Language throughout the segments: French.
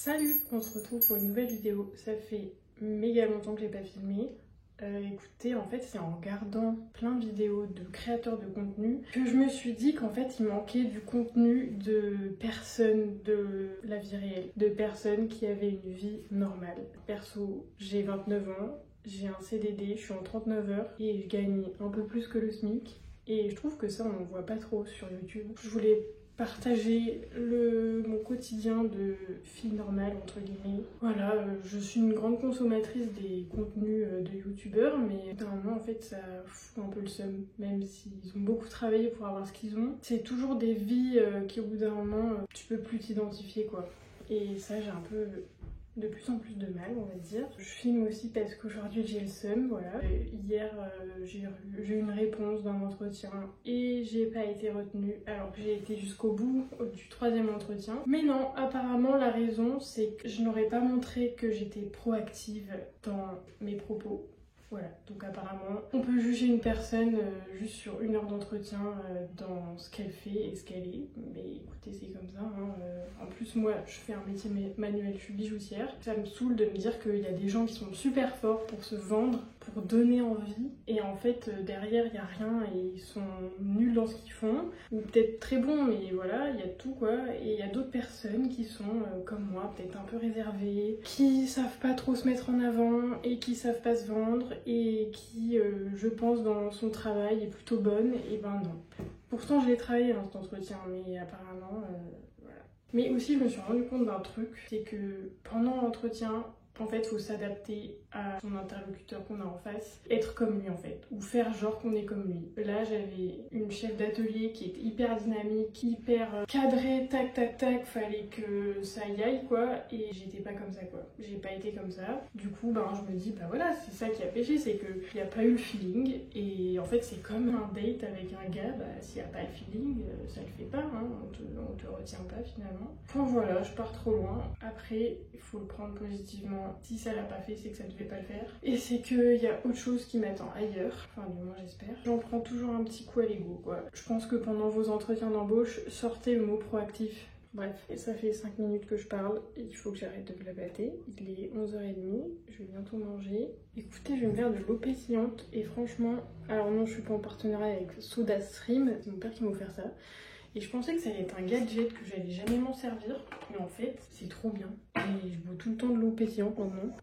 Salut, on se retrouve pour une nouvelle vidéo. Ça fait méga longtemps que j'ai pas filmé. Écoutez, en fait, c'est en regardant plein de vidéos de créateurs de contenu que je me suis dit qu'en fait, il manquait du contenu de personnes de la vie réelle, de personnes qui avaient une vie normale. Perso, j'ai 29 ans, j'ai un CDD, je suis en 39 heures et je gagne un peu plus que le SMIC. Et je trouve que ça, on ne voit pas trop sur YouTube. Je voulais partager mon quotidien de fille normale entre guillemets. Voilà, je suis une grande consommatrice des contenus de youtubeurs, mais normalement en fait ça fout un peu le seum, même s'ils ont beaucoup travaillé pour avoir ce qu'ils ont. C'est toujours des vies qui au bout d'un moment tu peux plus t'identifier quoi. Et ça j'ai un peu de plus en plus de mal, on va dire. Je filme aussi parce qu'aujourd'hui j'ai le seum, voilà. Hier j'ai eu une réponse d'un entretien et j'ai pas été retenue alors que j'ai été jusqu'au bout du 3e entretien. Mais non, apparemment la raison c'est que je n'aurais pas montré que j'étais proactive dans mes propos. Voilà, donc apparemment, on peut juger une personne juste sur 1 heure d'entretien dans ce qu'elle fait et ce qu'elle est. Mais écoutez, c'est comme ça. Hein. En plus, moi, je fais un métier manuel, je suis bijoutière. Ça me saoule de me dire qu'il y a des gens qui sont super forts pour se vendre, pour donner envie. Et en fait, derrière, il n'y a rien et ils sont nuls dans ce qu'ils font. Ou peut-être très bons, mais voilà, il y a tout quoi. Et il y a d'autres personnes qui sont comme moi, peut-être un peu réservées, qui savent pas trop se mettre en avant et qui savent pas se vendre. Et qui, je pense, dans son travail est plutôt bonne, et ben non. Pourtant, je l'ai travaillé dans cet entretien, mais apparemment, voilà. Mais aussi, je me suis rendu compte d'un truc, c'est que pendant l'entretien, en fait, il faut s'adapter à son interlocuteur qu'on a en face, être comme lui en fait, ou faire genre qu'on est comme lui. Là, j'avais une chef d'atelier qui était hyper dynamique, hyper cadrée, tac tac tac, fallait que ça y aille quoi, et j'étais pas comme ça quoi. J'ai pas été comme ça. Du coup, ben je me dis, bah voilà, c'est ça qui a pêché, c'est qu'il n'y a pas eu le feeling, et en fait, c'est comme un date avec un gars, bah s'il n'y a pas le feeling, ça le fait pas, hein, on te retient pas finalement. Enfin voilà, je pars trop loin. Après, il faut le prendre positivement. Si ça l'a pas fait, c'est que ça devait pas le faire. Et c'est qu'il y a autre chose qui m'attend ailleurs. Enfin, du moins, j'espère. J'en prends toujours un petit coup à l'ego, quoi. Je pense que pendant vos entretiens d'embauche, sortez le mot proactif. Bref, et ça fait 5 minutes que je parle. Et il faut que j'arrête de blablater. Il est 11h30. Je vais bientôt manger. Écoutez, je vais me faire de l'eau pétillante. Et franchement, alors non, je suis pas en partenariat avec SodaStream. C'est mon père qui m'a offert ça. Et je pensais que ça allait être un gadget, que j'allais jamais m'en servir. Mais en fait, c'est trop bien. Et je bois tout le temps de l'eau pétillante maintenant.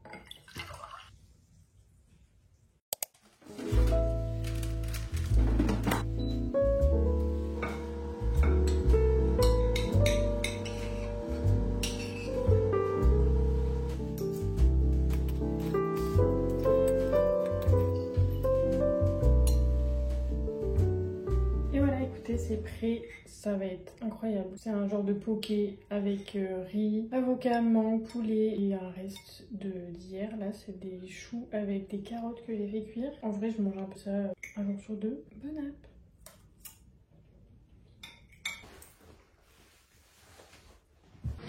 C'est prêt, ça va être incroyable. C'est un genre de poké avec riz, avocat, mangue, poulet et un reste d'hier. Là, c'est des choux avec des carottes que j'ai fait cuire. En vrai, je mange un peu ça un jour sur 2. Bon app.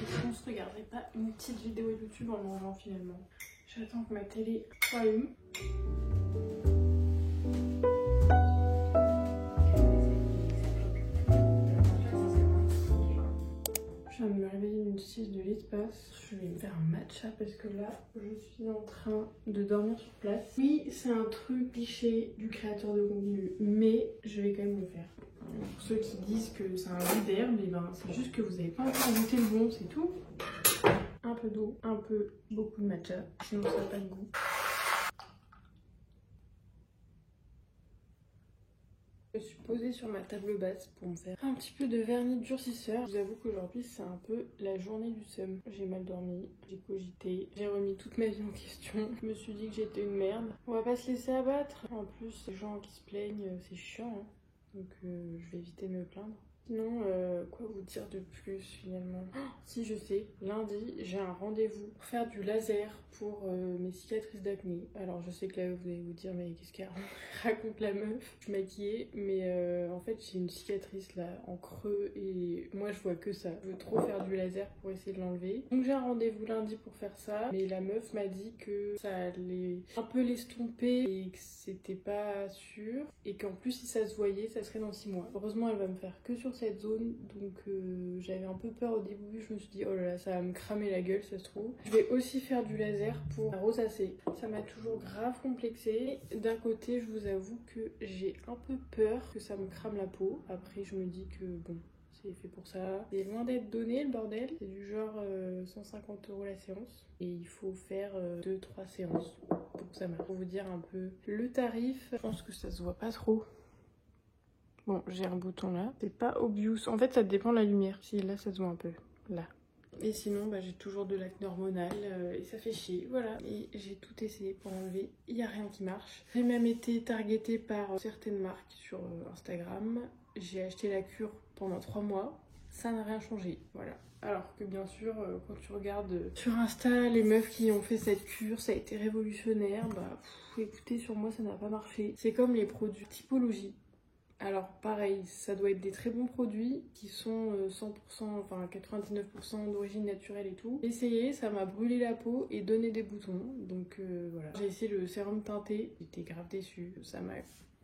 Est-ce qu'on se regarderait pas une petite vidéo YouTube en mangeant finalement? J'attends que ma télé s'allume. Je viens de me réveiller d'une sieste de l'espace. Je vais me faire un matcha parce que là, je suis en train de dormir sur place. Oui, c'est un truc cliché du créateur de contenu, mais je vais quand même le faire. Pour ceux qui disent que c'est un jus d'herbe, et ben c'est juste que vous n'avez pas encore goûté le bon, c'est tout. Un peu d'eau, un peu, beaucoup de matcha, sinon ça n'a pas de goût. Je suis posée sur ma table basse pour me faire un petit peu de vernis durcisseur. Je vous avoue qu'aujourd'hui c'est un peu la journée du seum. J'ai mal dormi, j'ai cogité, j'ai remis toute ma vie en question. Je me suis dit que j'étais une merde. On va pas se laisser abattre. En plus, les gens qui se plaignent, c'est chiant. Hein. Donc je vais éviter de me plaindre. Sinon, quoi vous dire de plus finalement? Oh, si je sais, lundi j'ai un rendez-vous pour faire du laser pour mes cicatrices d'acné. Alors je sais que là vous allez vous dire mais qu'est-ce qu'elle raconte la meuf? Je suis maquillée mais en fait j'ai une cicatrice là en creux et moi je vois que ça. Je veux trop faire du laser pour essayer de l'enlever. Donc j'ai un rendez-vous lundi pour faire ça. Mais la meuf m'a dit que ça allait un peu l'estomper et que c'était pas sûr. Et qu'en plus si ça se voyait ça serait dans 6 mois. Heureusement elle va me faire que sur cette zone, donc j'avais un peu peur au début. Je me suis dit oh là là, ça va me cramer la gueule, ça se trouve. Je vais aussi faire du laser pour la rosacée. Ça m'a toujours grave complexé. D'un côté, je vous avoue que j'ai un peu peur que ça me crame la peau. Après, je me dis que bon, c'est fait pour ça. C'est loin d'être donné le bordel. C'est du genre 150 € la séance. Et il faut faire 2-3 séances pour que ça marche. Pour vous dire un peu le tarif, je pense que ça se voit pas trop. Bon, j'ai un bouton là. C'est pas obvious. En fait, ça dépend de la lumière. Si là, ça se voit un peu. Là. Et sinon, bah, j'ai toujours de l'acné hormonal et ça fait chier, voilà. Et j'ai tout essayé pour enlever, il n'y a rien qui marche. J'ai même été targetée par certaines marques sur Instagram. J'ai acheté la cure pendant 3 mois, ça n'a rien changé, voilà. Alors que bien sûr, quand tu regardes sur Insta les meufs qui ont fait cette cure, ça a été révolutionnaire, bah écoutez, sur moi ça n'a pas marché. C'est comme les produits typologie. Alors pareil, ça doit être des très bons produits qui sont 100%, enfin 99% d'origine naturelle et tout. J'ai essayé, ça m'a brûlé la peau et donné des boutons, donc voilà. J'ai essayé le sérum teinté, j'étais grave déçue, ça m'a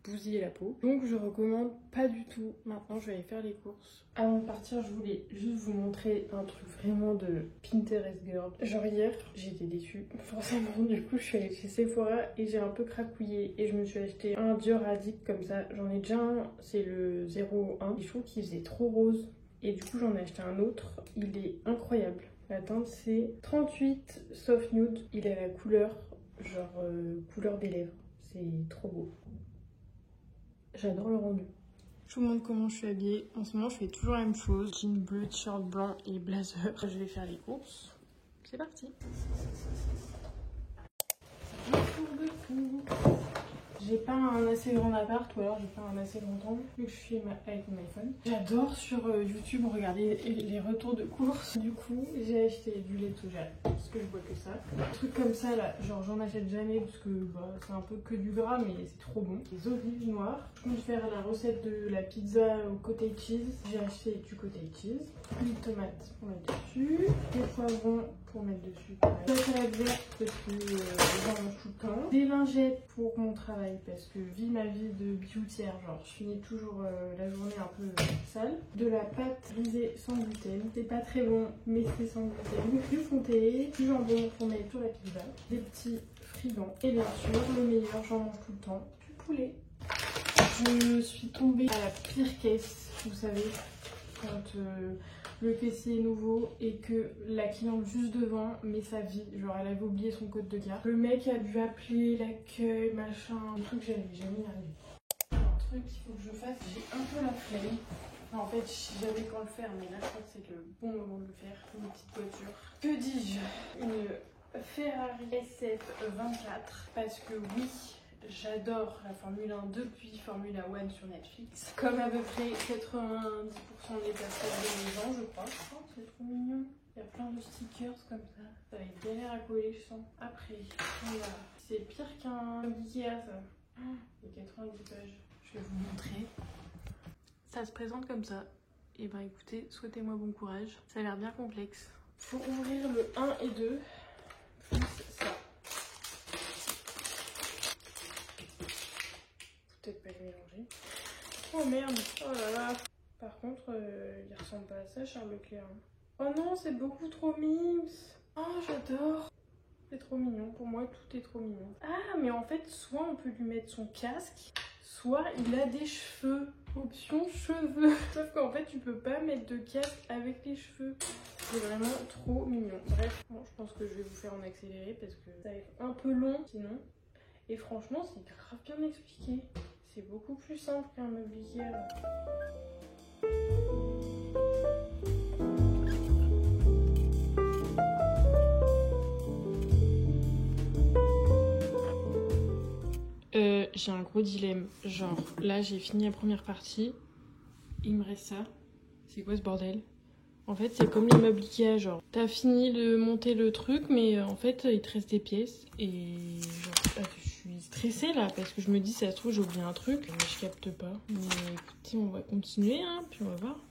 bousillé la peau. Donc je recommande pas du tout. Maintenant je vais aller faire les courses. Avant de partir, je voulais juste vous montrer un truc vraiment de Pinterest girl. Genre hier, j'étais déçue. Forcément, du coup je suis allée chez Sephora et j'ai un peu crapouillé et je me suis acheté un Dior Addict comme ça. J'en ai déjà un, c'est le 01. Et je trouve qu'il faisait trop rose. Et du coup j'en ai acheté un autre. Il est incroyable. La teinte c'est 38 Soft Nude. Il a la couleur, genre couleur des lèvres. C'est trop beau. J'adore le rendu. Je vous montre comment je suis habillée. En ce moment, je fais toujours la même chose. Jean bleu, t-shirt blanc et blazer. Je vais faire les courses. C'est parti. J'ai pas un assez grand appart ou alors j'ai pas un assez grand angle que je filme avec mon iPhone. J'adore sur YouTube regarder les retours de courses. Du coup, j'ai acheté du lait de soja parce que je bois que ça. Un truc comme ça là, genre j'en achète jamais parce que bah, c'est un peu que du gras mais c'est trop bon. Les olives noires. Je compte faire la recette de la pizza au cottage cheese. J'ai acheté du cottage cheese. Des tomates pour mettre dessus. Des poivrons pour mettre dessus. La salade verte parce que j'en mange tout le temps. Des lingettes pour mon travail parce que vis ma vie de bijoutière, genre je finis toujours la journée un peu sale. De la pâte brisée sans gluten. C'est pas très bon mais c'est sans gluten. Du comté, du jambon pour mettre sur la pizza. Des petits friands. Et bien sûr, le meilleur, j'en mange tout le temps, du poulet. Je suis tombée à la pire caisse, vous savez, quand le caissier est nouveau et que la cliente juste devant met sa vie, genre elle avait oublié son code de carte. Le mec a dû appeler l'accueil, machin, un truc que j'avais jamais arrivé. Un truc qu'il faut que je fasse, j'ai un peu la flemme. En fait, j'avais quand le faire, mais là je crois que c'est le bon moment de le faire. Une petite voiture. Que dis-je? Une Ferrari SF24 parce que oui, j'adore la Formule 1 depuis Formula 1 sur Netflix. Comme à peu près 90% des personnes de mes gens, je crois. Oh, c'est trop mignon. Il y a plein de stickers comme ça. Ça va être galère à coller, je sens. Après, voilà. C'est pire qu'un Ikea, ça. Oh, il y a 90 pages. Je vais vous montrer. Ça se présente comme ça. Et ben écoutez, souhaitez-moi bon courage. Ça a l'air bien complexe. Pour ouvrir le 1 et 2, plus ça. Peut-être pas les mélanger. Oh merde, oh là là. Par contre, il ressemble pas à ça, Charles Leclerc. Oh non, c'est beaucoup trop mimes. Oh, j'adore. C'est trop mignon. Pour moi, tout est trop mignon. Ah, mais en fait, soit on peut lui mettre son casque, soit il a des cheveux. Option cheveux. Sauf qu'en fait, tu peux pas mettre de casque avec les cheveux. C'est vraiment trop mignon. Bref, bon, je pense que je vais vous faire en accéléré parce que ça va être un peu long sinon. Et franchement, c'est grave bien expliqué. C'est beaucoup plus simple qu'un meuble Ikea. J'ai un gros dilemme. Genre, là, j'ai fini la première partie. Il me reste ça. C'est quoi ce bordel? En fait, c'est comme les meubles Ikea, genre, t'as fini de monter le truc, mais en fait, il te reste des pièces. Et genre, je suis stressée là, parce que je me dis, ça se trouve, j'ai oublié un truc, mais je capte pas. Mais écoutez, on va continuer, hein, puis on va voir.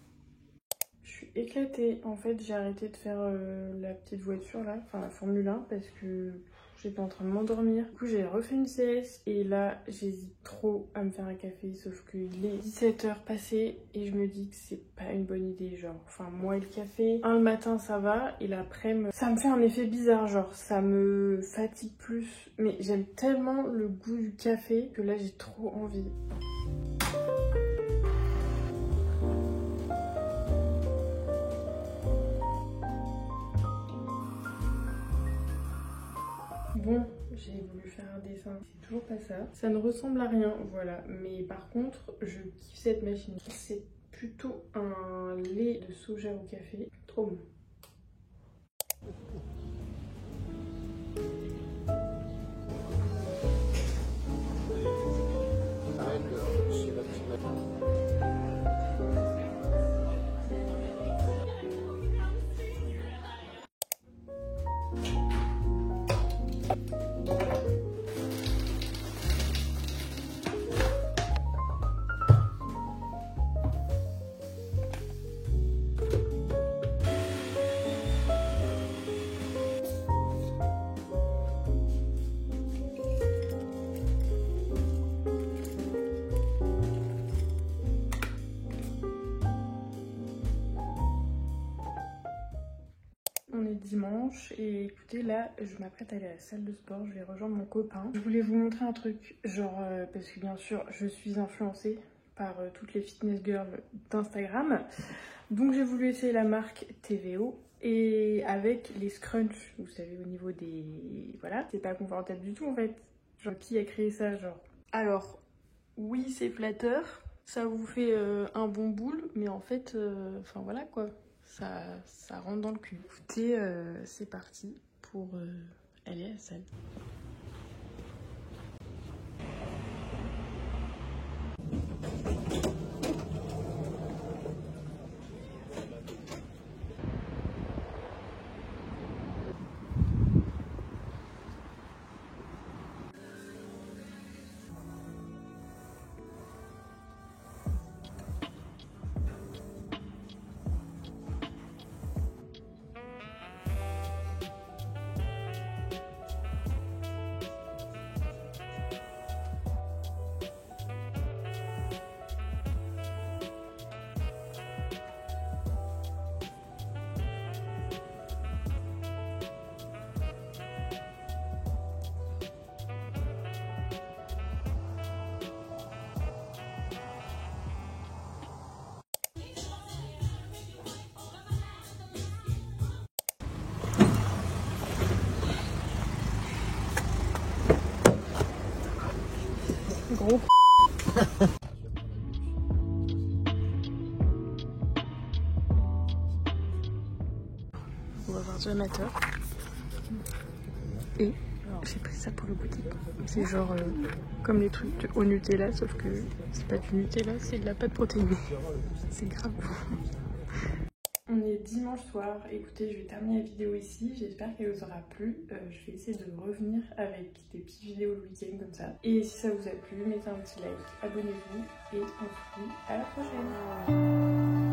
Je suis éclatée. En fait, j'ai arrêté de faire la petite voiture là, enfin la Formule 1, parce que j'étais en train de m'endormir. Du coup j'ai refait une sieste et là j'hésite trop à me faire un café, sauf qu'il est 17h passé et je me dis que c'est pas une bonne idée. Genre, enfin moi et le café, le matin ça va et l'après-midi ça me fait un effet bizarre, genre ça me fatigue plus. Mais j'aime tellement le goût du café que là j'ai trop envie. Bon, j'ai voulu faire un dessin, c'est toujours pas ça. Ça ne ressemble à rien, voilà. Mais par contre, je kiffe cette machine. C'est plutôt un lait de soja au café. Trop bon. On est dimanche et écoutez là je m'apprête à aller à la salle de sport, je vais rejoindre mon copain. Je voulais vous montrer un truc, genre parce que bien sûr je suis influencée par toutes les fitness girls d'Instagram. Donc j'ai voulu essayer la marque TVO et avec les scrunch, vous savez au niveau des... Voilà, c'est pas confortable du tout en fait. Genre qui a créé ça genre? Alors oui c'est flatteur, ça vous fait un bon boule, mais en fait, enfin voilà quoi. Ça rentre dans le cul. Écoutez, c'est parti pour aller à la salle. Gros. On va voir du amateur. Et j'ai pris ça pour le goûter. C'est genre comme les trucs au Nutella, sauf que c'est pas du Nutella, c'est de la pâte protéinée. C'est grave. On est dimanche soir, écoutez je vais terminer la vidéo ici, j'espère qu'elle vous aura plu. Je vais essayer de revenir avec des petites vidéos le week-end comme ça. Et si ça vous a plu, mettez un petit like, abonnez-vous et on se dit à la prochaine.